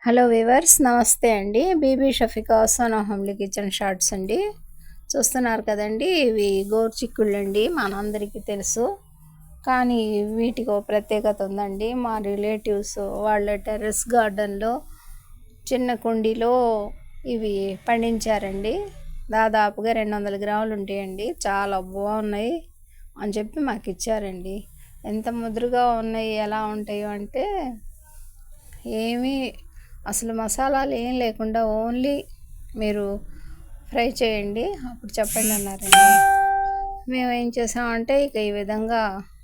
Hello viewers, నమస్తే అండి. Bibi Shafika Sona homely kitchen shorts అండి. చూస్తున్నారు కదండి, ఇవి గోరుచిక్కుళ్ళు అండి. మనందరికీ తెలుసు, కానీ వీటికి ఒక ప్రత్యేకత ఉందండి. మా రిలేటివ్స్ వాళ్ళ టెర్రస్ గార్డెన్లో చిన్న కుండీలో ఇవి పండించారండి. దాదాపుగా 200 గ్రాములు ఉంటాయండి. చాలా బాగున్నాయి అని చెప్పి మాకు ఇచ్చారండి. ఎంత ముదురుగా ఉన్నాయి, ఎలా ఉంటాయో అంటే ఏమీ అసలు మసాలాలు ఏం లేకుండా ఓన్లీ మీరు ఫ్రై చేయండి, అప్పుడు చెప్పండి అన్నారండి. మేము ఏం చేసామంటే ఇక ఈ విధంగా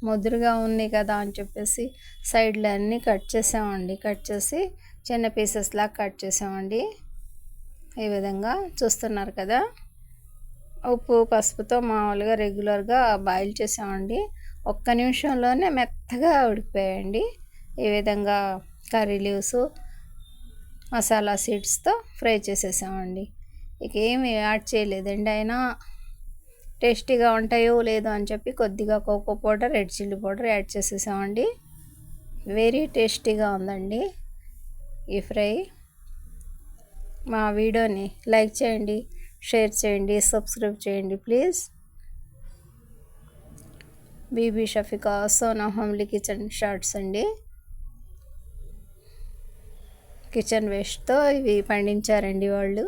ముదురుగా ఉన్నాయి కదా అని చెప్పేసి సైడ్లు అన్నీ కట్ చేసామండి. కట్ చేసి చిన్న పీసెస్లా కట్ చేసామండి. ఈ విధంగా చూస్తున్నారు కదా, ఉప్పు పసుపుతో మామూలుగా రెగ్యులర్గా బాయిల్ చేసామండి. ఒక్క నిమిషంలోనే మెత్తగా ఉడికిపోయాయండి. ఈ విధంగా కర్రీ లీవ్స్ మసాలా సీడ్స్తో ఫ్రై చేసేసామండి. ఇక ఏమి యాడ్ చేయలేదండి. అయినా టేస్టీగా ఉంటాయో లేదో అని చెప్పి కొద్దిగా cocoa powder, red chilli powder add చేసేసామండి. వెరీ టేస్టీగా ఉందండి ఈ ఫ్రై. మా వీడియోని లైక్ చేయండి, షేర్ చేయండి, సబ్స్క్రైబ్ చేయండి please. Bibi Shafika Sona homely kitchen shorts అండి. కిచెన్ వేస్ట్తో ఇవి పండించారండి వాళ్ళు.